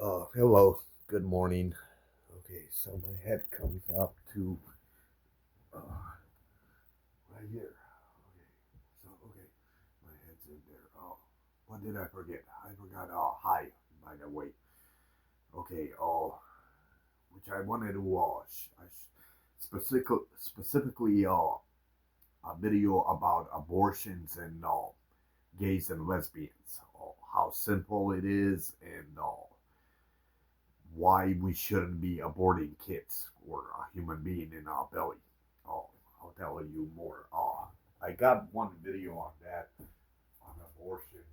Hello, good morning. Okay, so my head comes up to right here. Okay, my head's in there. Oh, what did I forget? I forgot. Oh, hi, by the way. Okay, which I wanted to watch. Specifically, a video about abortions and gays and lesbians. How simple it is and why we shouldn't be aborting kids or a human being in our belly. Oh, I'll tell you more. I got one video on that on abortions.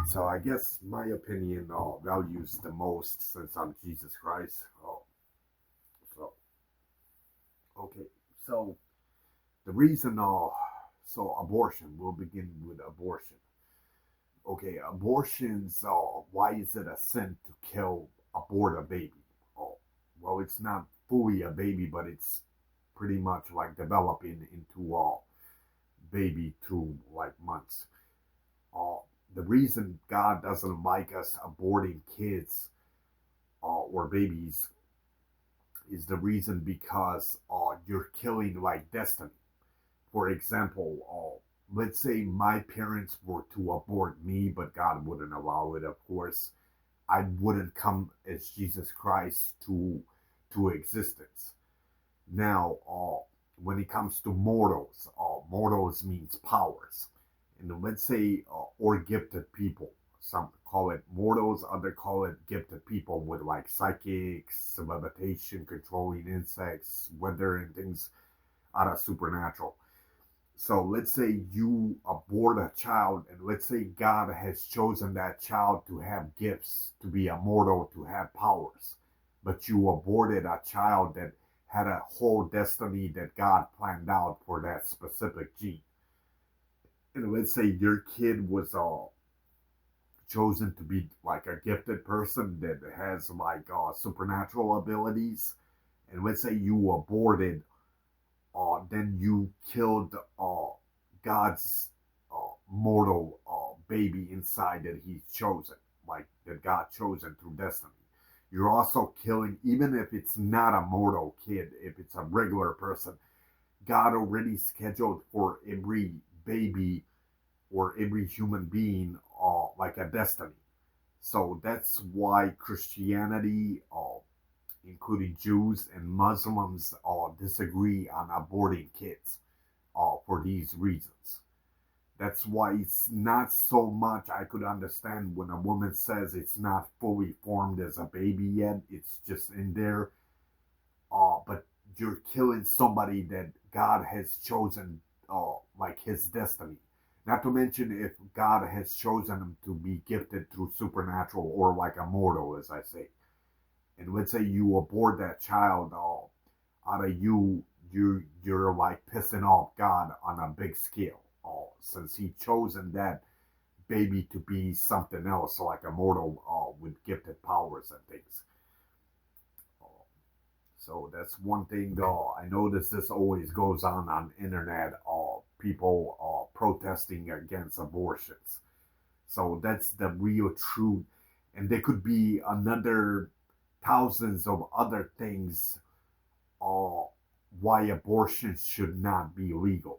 So I guess my opinion values the most since I'm Jesus Christ. So okay. So the reason so abortion. We'll begin with abortion. Okay, abortions. Why is it a sin to kill abort a baby? Oh, well, it's not fully a baby, but it's pretty much like developing into a baby through like months. Uh, the reason God doesn't like us aborting kids or babies is the reason because you're killing like destiny. For example, let's say my parents were to abort me, but God wouldn't allow it, of course. I wouldn't come as Jesus Christ to existence. Now, when it comes to mortals, mortals means powers, and let's say or gifted people. Some call it mortals, other call it gifted people with like psychics, levitation, controlling insects, weather, and things out of supernatural. So let's say you abort a child, and let's say God has chosen that child to have gifts, to be immortal, to have powers, but you aborted a child that had a whole destiny that God planned out for that specific gene. And let's say your kid was chosen to be like a gifted person that has like supernatural abilities, and let's say you aborted then you killed God's mortal baby inside that He's chosen, like that God chosen through destiny. You're also killing, even if it's not a mortal kid, if it's a regular person, God already scheduled for every baby or every human being like a destiny. So that's why Christianity, including Jews and Muslims, disagree on aborting kids for these reasons. That's why it's not so much I could understand when a woman says it's not fully formed as a baby yet, it's just in there. But you're killing somebody that God has chosen, like his destiny. Not to mention if God has chosen him to be gifted through supernatural or like a mortal, as I say. And let's say you abort that child, out of you're like pissing off God on a big scale. Since He chosen that baby to be something else, like a mortal with gifted powers and things. Uh, so that's one thing. I notice this always goes on internet. People protesting against abortions. So that's the real truth, and there could be another thousands of other things uh, why abortion should not be legal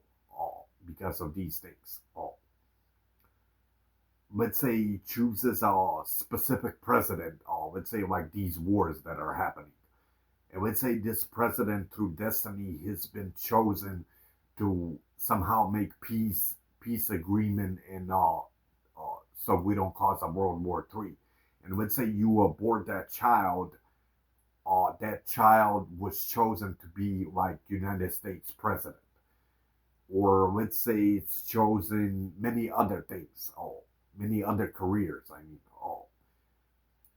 because of these things. Let's say he chooses a specific president, let's say like these wars that are happening. And let's say this president, through destiny, has been chosen to somehow make peace agreement, and so we don't cause a World War III. And let's say you abort that child was chosen to be like United States president, or let's say it's chosen many other things, many other careers. I mean,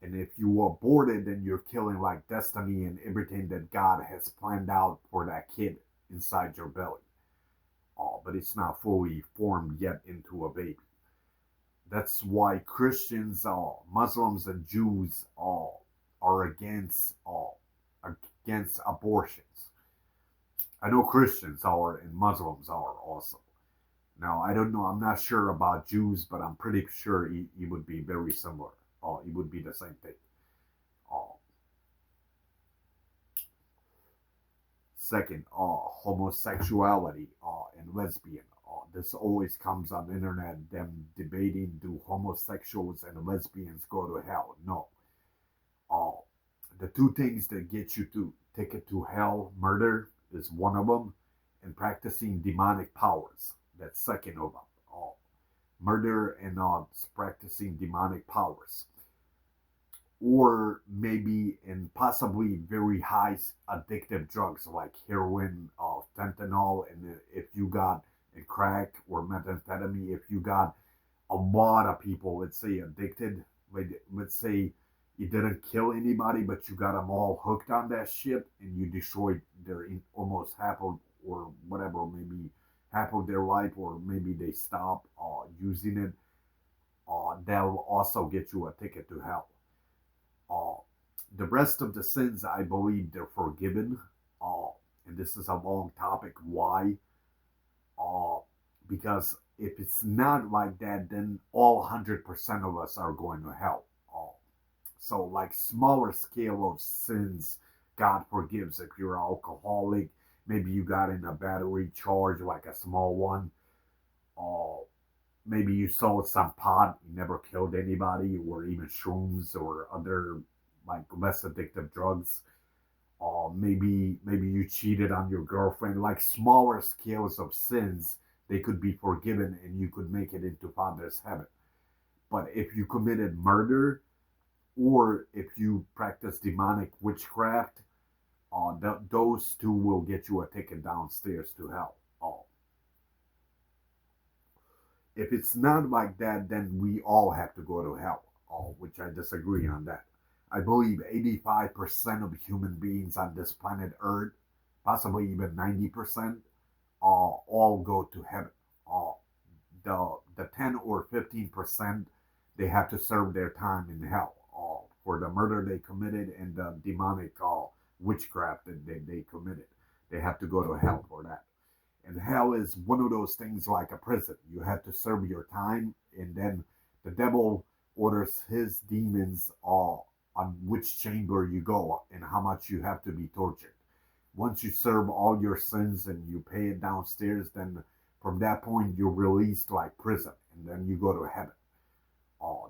and if you abort it, then you're killing like destiny and everything that God has planned out for that kid inside your belly. But it's not fully formed yet into a baby. That's why Christians, Muslims, and Jews are against abortions. I know Christians are and Muslims are also. Now, I don't know, I'm not sure about Jews, but I'm pretty sure it would be very similar. It would be the same thing. Uh, Second, homosexuality and lesbian. This always comes on the internet, them debating, do homosexuals and lesbians go to hell? No. Uh, the two things that get you to take it to hell, murder is one of them, and practicing demonic powers. That's second of them. Murder and practicing demonic powers, or maybe in possibly very high addictive drugs like heroin, fentanyl, and if you got a crack or methamphetamine, if you got a lot of people, let's say, addicted, like, let's say you didn't kill anybody, but you got them all hooked on that shit, and you destroyed their almost half of, or whatever, maybe half of their life, or maybe they stop using it, that'll also get you a ticket to hell. Uh, the rest of the sins, I believe, they're forgiven. Uh, and this is a long topic. Why? Uh, because if it's not like that, then all 100% of us are going to hell. So, like smaller scale of sins, God forgives. If you're an alcoholic, maybe you got in a battery charge, like a small one. Uh, Maybe you sold some pot, you never killed anybody, or even shrooms or other like less addictive drugs. Maybe you cheated on your girlfriend. Like smaller scales of sins, they could be forgiven and you could make it into Father's heaven. But if you committed murder or if you practice demonic witchcraft, those two will get you a ticket downstairs to hell. If it's not like that, then we all have to go to hell, which I disagree on that. I believe 85% of human beings on this planet Earth, possibly even 90%, all go to heaven. Uh, the 10 or 15%, they have to serve their time in hell for the murder they committed and the demonic witchcraft that they committed. They have to go to hell for that. And hell is one of those things like a prison. You have to serve your time, and then the devil orders his demons on which chamber you go and how much you have to be tortured. Once you serve all your sins and you pay it downstairs, then from that point you're released like prison, and then you go to heaven.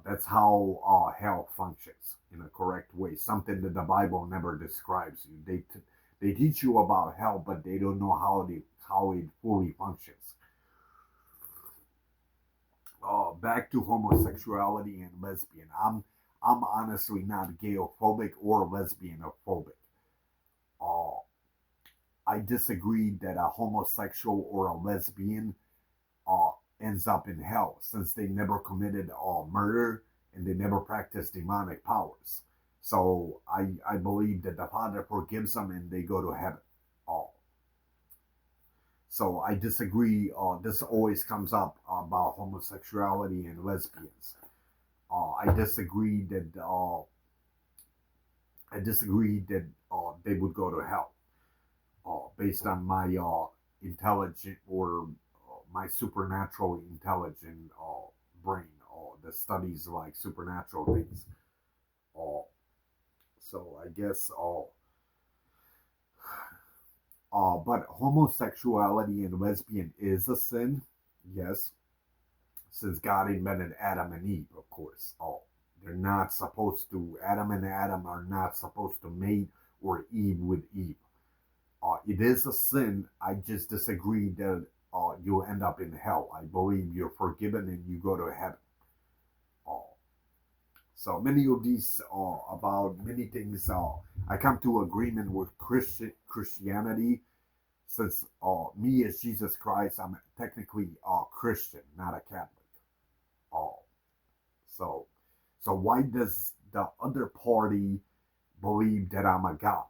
That's how hell functions in a correct way. Something that the Bible never describes you. They teach you about hell, but they don't know how it fully functions. Back to homosexuality and lesbian. I'm honestly not gayophobic or lesbianophobic. Uh, I disagree that a homosexual or a lesbian uh, ends up in hell since they never committed murder and they never practiced demonic powers. So I believe that the Father forgives them and they go to heaven. Uh, so I disagree. This always comes up about homosexuality and lesbians. I disagree that they would go to hell based on my intelligent or my supernatural intelligent brain that studies like supernatural things. Uh, so I guess but homosexuality and lesbian is a sin, yes, since God invented Adam and Eve, of course. They're not supposed to, Adam and Adam are not supposed to mate or Eve with Eve. It is a sin. I just disagree that you'll end up in hell. I believe you're forgiven and you go to heaven. Uh, so many of these about many things. I come to agreement with Christianity since me as Jesus Christ, I'm technically a Christian, not a Catholic. Uh, so, so why does the other party believe that I'm a god?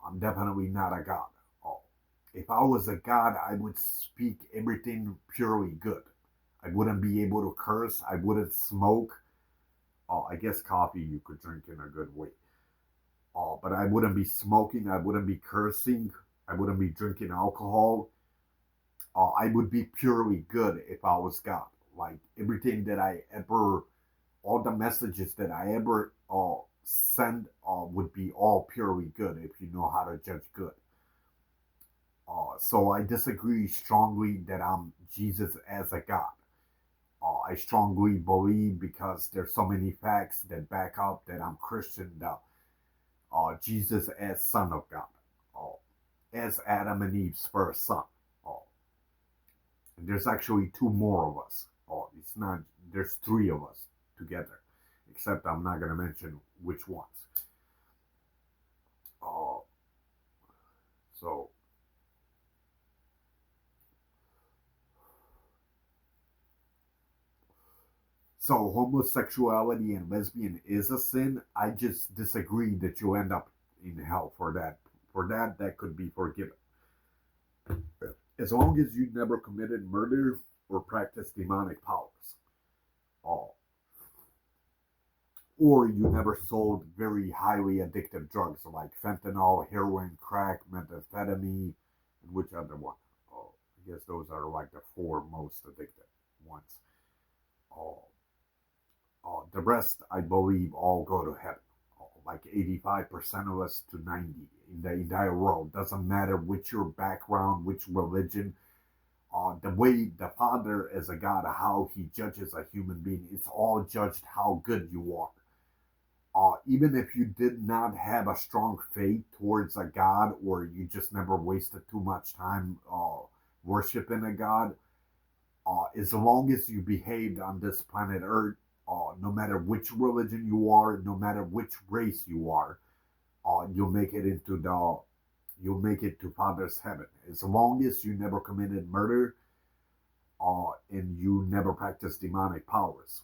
I'm definitely not a god. Uh, if I was a god, I would speak everything purely good. I wouldn't be able to curse. I wouldn't smoke. I guess coffee you could drink in a good way. But I wouldn't be smoking. I wouldn't be cursing. I wouldn't be drinking alcohol. I would be purely good if I was God. Like everything that I ever, all the messages that I ever send would be all purely good if you know how to judge good. So I disagree strongly that I'm Jesus as a God. I strongly believe because there's so many facts that back up that I'm Christian that Jesus as Son of God, uh, as Adam and Eve's first son. Uh, and there's actually two more of us. It's not. There's three of us together, except I'm not gonna mention which ones. Uh, so So homosexuality and lesbian is a sin. I just disagree that you end up in hell for that. For that, that could be forgiven. As long as you never committed murder or practiced demonic powers. Uh, or you never sold very highly addictive drugs like fentanyl, heroin, crack, methamphetamine, and which other one? I guess those are like the four most addictive ones. Uh, the rest, I believe, all go to heaven. Like 85% of us to 90 in the entire world. Doesn't matter which your background, which religion. The way the Father as a God, how He judges a human being, it's all judged how good you are. Even if you did not have a strong faith towards a God, or you just never wasted too much time worshiping a God, as long as you behaved on this planet Earth, no matter which religion you are, no matter which race you are, you'll make it into you'll make it to Father's heaven. As long as you never committed murder, and you never practiced demonic powers.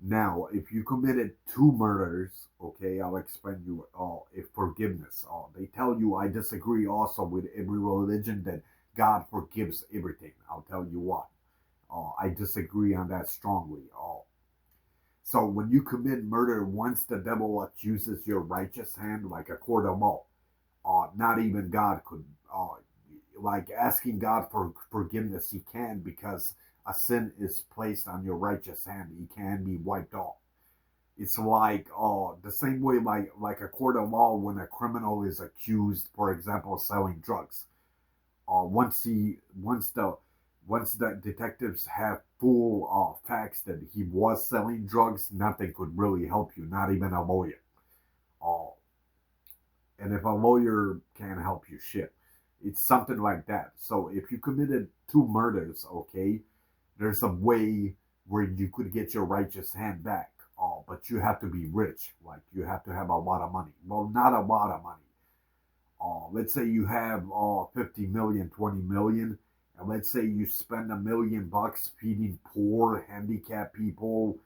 Now, if you committed two murders, okay, I'll explain you if forgiveness. They tell you I disagree also with every religion that God forgives everything. I'll tell you why. I disagree on that strongly. So when you commit murder, once the devil accuses your righteous hand like a court of law, not even God could, like asking God for forgiveness, he can because a sin is placed on your righteous hand. He can be wiped off. It's like the same way like a court of law when a criminal is accused, for example, of selling drugs. Once the detectives have full facts that he was selling drugs, nothing could really help you, not even a lawyer. Uh, and if a lawyer can't help you, shit, it's something like that. So if you committed two murders, okay, there's a way where you could get your righteous hand back. But you have to be rich, like you have to have a lot of money. Well, not a lot of money. Let's say you have 50 million, 20 million, and let's say you spend $1 million feeding poor, handicapped people,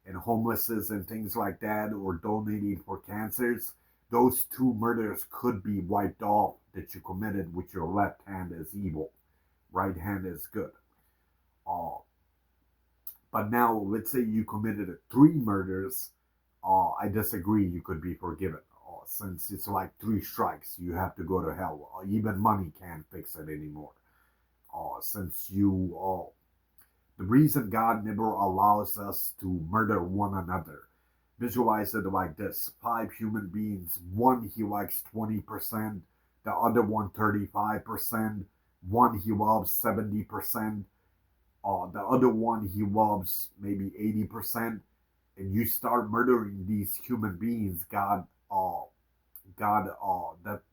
and homelesses and things like that, or donating for cancers. Those two murders could be wiped off that you committed with your left hand as evil, right hand is good. Uh, but now, let's say you committed three murders. I disagree. You could be forgiven. Since it's like three strikes, you have to go to hell. Even money can't fix it anymore. Since the reason God never allows us to murder one another. Visualize it like this: five human beings. One he likes 20%, the other one 35%, one he loves 70%, the other one he loves maybe 80%, and you start murdering these human beings.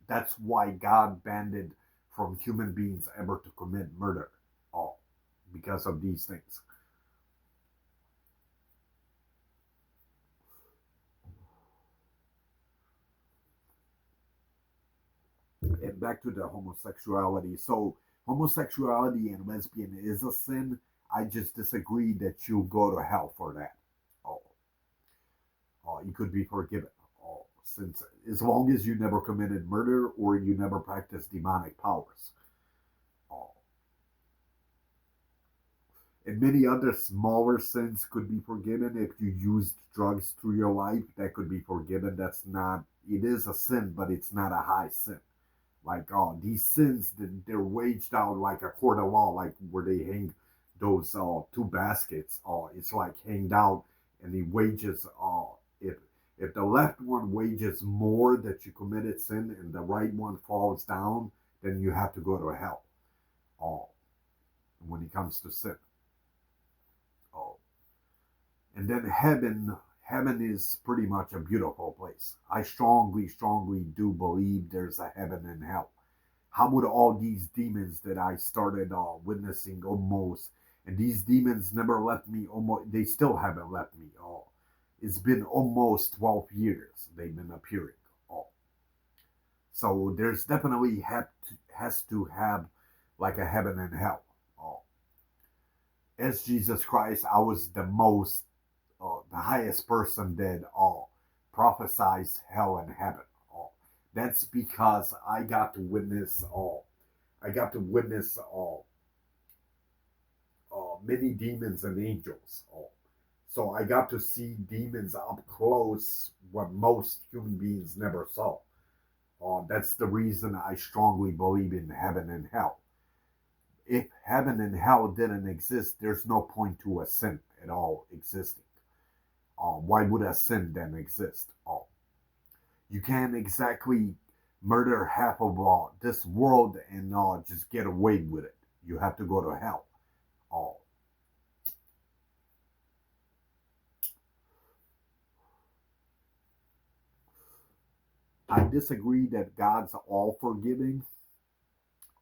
That's why God banned it from human beings ever to commit murder, uh, because of these things. And back to the homosexuality. So homosexuality and lesbian is a sin. I just disagree that you go to hell for that. Oh, you could be forgiven. Since as long as you never committed murder or you never practiced demonic powers. Oh, and many other smaller sins could be forgiven. If you used drugs through your life, that could be forgiven. That's not, it is a sin, but it's not a high sin. Like these sins, they're waged out like a court of law, like where they hang those two baskets. It's like hanged out, and the wages. If the left one wages more that you committed sin, and the right one falls down, then you have to go to hell. Uh, when it comes to sin. Uh, and then heaven is pretty much a beautiful place. I strongly do believe there's a heaven and hell. How would all these demons that I started witnessing almost, and these demons never left me, almost, they still haven't left me. It's been almost 12 years they've been appearing. Oh, so there's definitely has to have like a heaven and hell. Oh, as Jesus Christ, I was the highest person that prophesies hell and heaven. That's because I got to witness many demons and angels. So I got to see demons up close, what most human beings never saw. That's the reason I strongly believe in heaven and hell. If heaven and hell didn't exist, there's no point to a sin at all existing. Why would a sin then exist? You can't exactly murder half of this world and just get away with it. You have to go to hell. Uh, I disagree that God's all forgiving.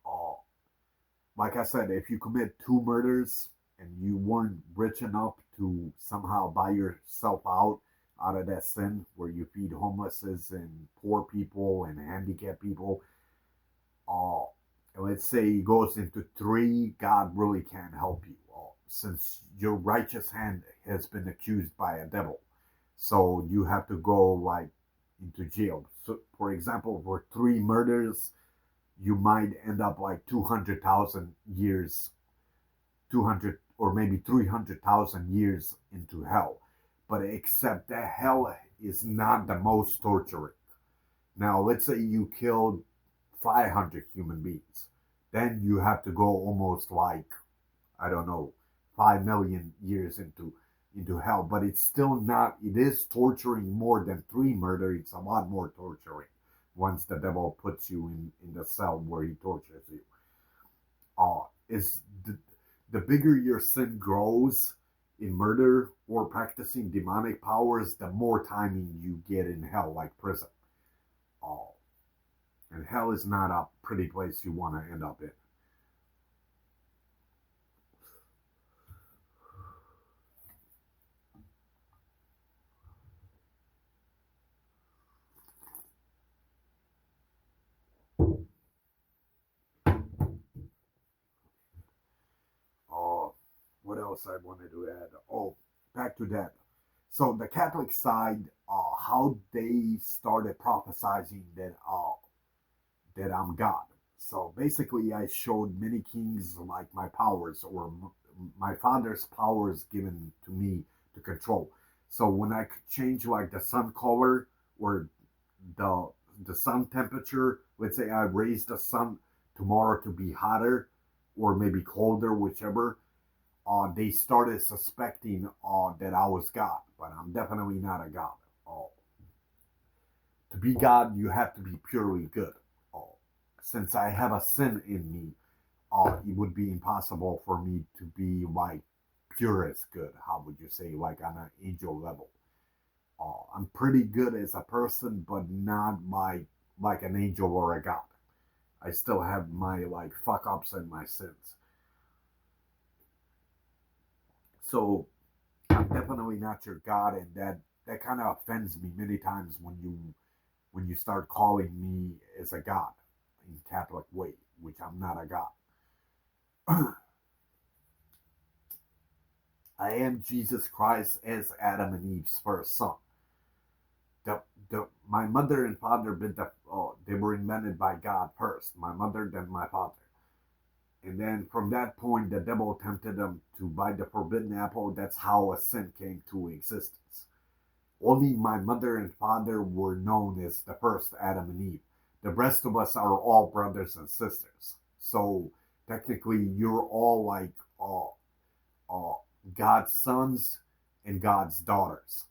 Uh, like I said, if you commit two murders and you weren't rich enough to somehow buy yourself out of that sin where you feed homelesses and poor people and handicapped people, uh, let's say it goes into three, God really can't help you since your righteous hand has been accused by a devil. So you have to go like into jail. So, for example, for three murders, you might end up like 200,000 years, 200 or maybe 300,000 years into hell. But except that hell is not the most torturing. Now, let's say you killed 500 human beings. Then you have to go almost like, I don't know, 5 million years into hell. But it's still not, it is torturing more than three murder. It's a lot more torturing once the devil puts you in the cell where he tortures you. Is the bigger your sin grows in murder or practicing demonic powers, the more timing you get in hell, like prison. Uh, and hell is not a pretty place you want to end up in. Uh, what else I wanted to add? Oh, back to that. So the Catholic side, how they started prophesying that I'm God. So basically, I showed many kings like my powers or my father's powers given to me to control. So when I could change like the sun color or the the sun temperature, let's say I raise the sun tomorrow to be hotter or maybe colder, whichever, they started suspecting that I was God, but I'm definitely not a God. Uh, to be God, you have to be purely good. Uh, since I have a sin in me, it would be impossible for me to be like pure as good. How would you say, like on an angel level? I'm pretty good as a person, but not like an angel or a god. I still have my like fuck ups and my sins. So I'm definitely not your God, and that kind of offends me many times when you start calling me as a god in Catholic way, which I'm not a god. I am Jesus Christ as Adam and Eve's first son. My mother and father they were invented by God first. My mother, then my father. And then from that point, the devil tempted them to buy the forbidden apple. That's how a sin came to existence. Only my mother and father were known as the first Adam and Eve. the rest of us are all brothers and sisters. So technically, you're all like uh, God's sons and God's daughters.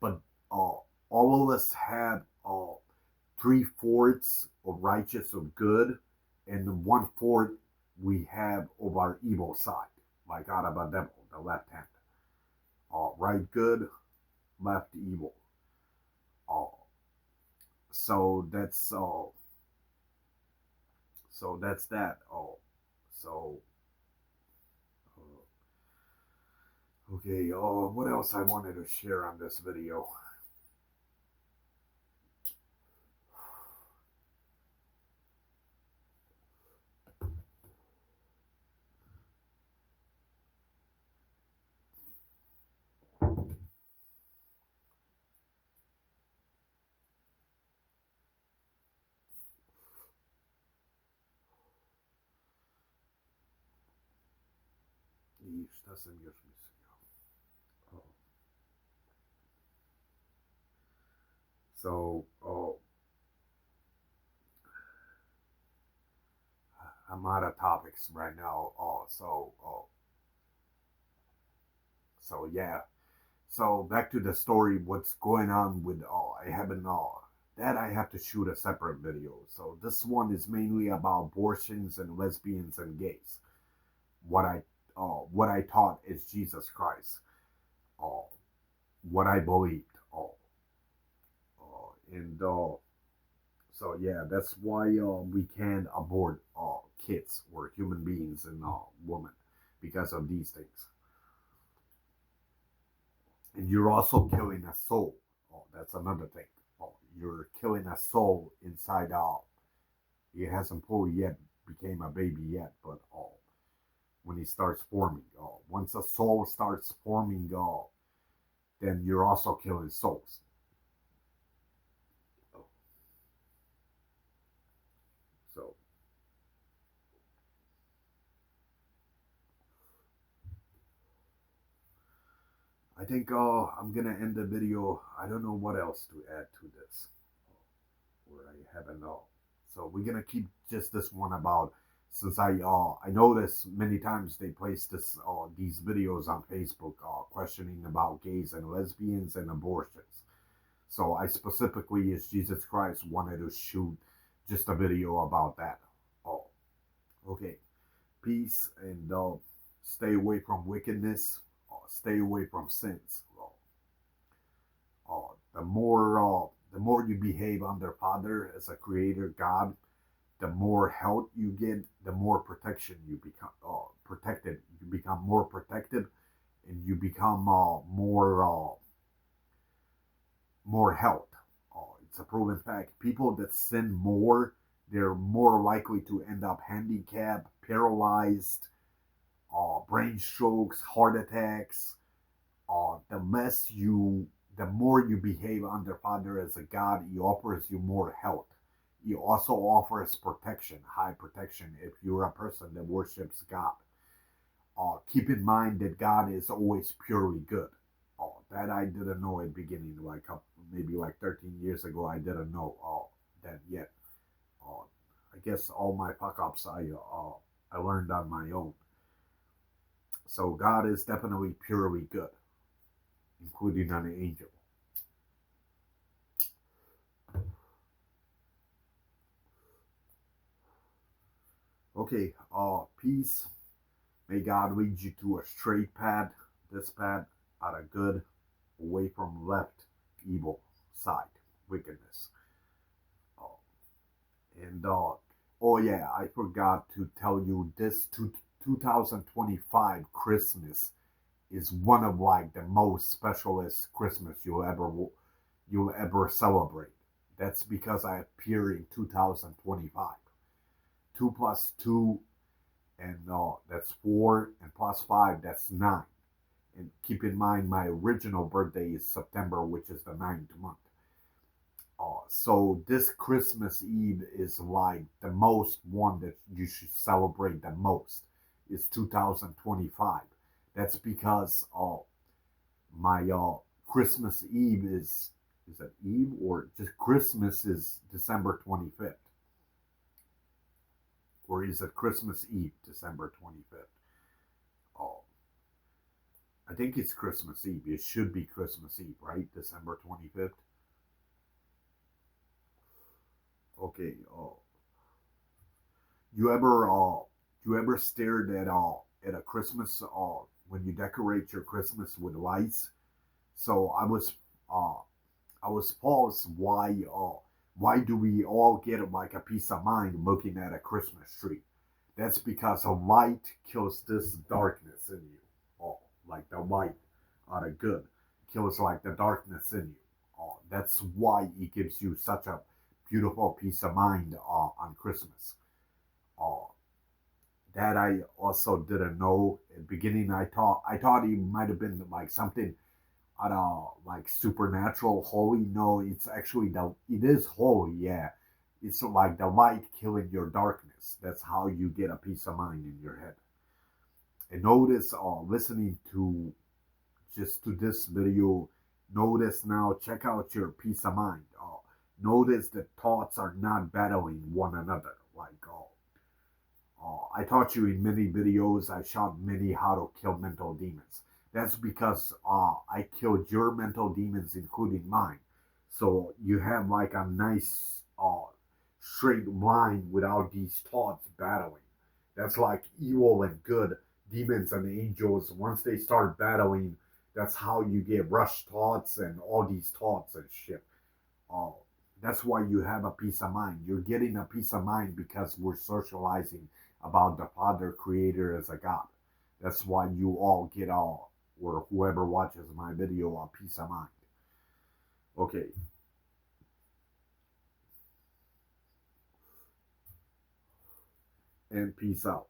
But all of us have 3/4 of righteous of good, and 1/4 we have of our evil side, like out of a devil, the left hand. Right good, left evil. Uh, so that's so that's that. So okay. What else I wanted to share on this video? I šta sam još mislio? Oh. So, I'm out of topics right now. So yeah. So back to the story. What's going on with? I haven't. That I have to shoot a separate video. So this one is mainly about abortions and lesbians and gays. What I taught is Jesus Christ. Uh, what I believed. And so yeah, that's why we can't abort kids or human beings and women because of these things. And you're also killing a soul. That's another thing. You're killing a soul inside out. It hasn't fully yet became a baby yet, but when it starts forming, once a soul starts forming, then you're also killing souls. So I think I'm gonna end the video. I don't know what else to add to this, or I haven't know. So we're gonna keep just this one about since I noticed many times they place this these videos on Facebook questioning about gays and lesbians and abortions. So I specifically, as Jesus Christ, wanted to shoot just a video about that. Oh, okay. Peace and stay away from wickedness. Stay away from sins. The more you behave under Father as a Creator God, the more health you get, the more protection you become protected. You become more protected, and you become more health. It's a proven fact. People that sin more, they're more likely to end up handicapped, paralyzed, brain strokes, heart attacks. The more you behave under Father as a God, He offers you more health. He also offers protection, high protection, if you're a person that worships God. Keep in mind that God is always purely good. That I didn't know at the beginning, maybe like 13 years ago, I didn't know that yet. I guess all my fuck ups I learned on my own. So God is definitely purely good, including an angel. Okay, peace. May God lead you to a straight path, this path, out of good, away from left, evil side, wickedness. Uh, and oh yeah, I forgot to tell you this 2025 Christmas is one of like the most specialist Christmas you'll ever celebrate. That's because I appear in 2025. 2 plus 2, and that's 4, and plus 5, that's 9. And keep in mind, my original birthday is September, which is the 9th month. So this Christmas Eve is like the most one that you should celebrate the most. Is 2025. That's because my Christmas Eve is Is it Eve or just Christmas is December 25th? Or is it Christmas Eve, December 25th? Oh, I think it's Christmas Eve. It should be Christmas Eve, right? December 25th. Okay. Oh, you ever you ever stared at a Christmas when you decorate your Christmas with lights? So uh I was paused why do we all get like a peace of mind looking at a Christmas tree? That's because a light kills this darkness in you. Oh, like the light are the good kills like the darkness in you. Oh, that's why it gives you such a beautiful peace of mind on Christmas. Oh, that I also didn't know. In the beginning, I thought it might have been like something I don't know, like supernatural holy. No, it's actually it is holy. Yeah, it's like the light killing your darkness. That's how you get a peace of mind in your head. And notice, listening to just to this video, notice now. Check out your peace of mind. Notice that thoughts are not battling one another. Like, I taught you in many videos. I showed many how to kill mental demons. That's because I killed your mental demons, including mine. So you have like a nice straight line without these thoughts battling. That's like evil and good demons and angels. Once they start battling, that's how you get rush thoughts and all these thoughts and shit. Uh, that's why you have a peace of mind. You're getting a peace of mind because we're socializing about the Father Creator as a God. That's why you all get all, or whoever watches my video, a peace of mind. Okay, and peace out.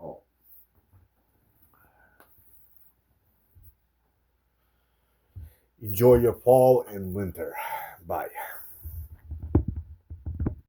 Oh, enjoy your fall and winter. Bye.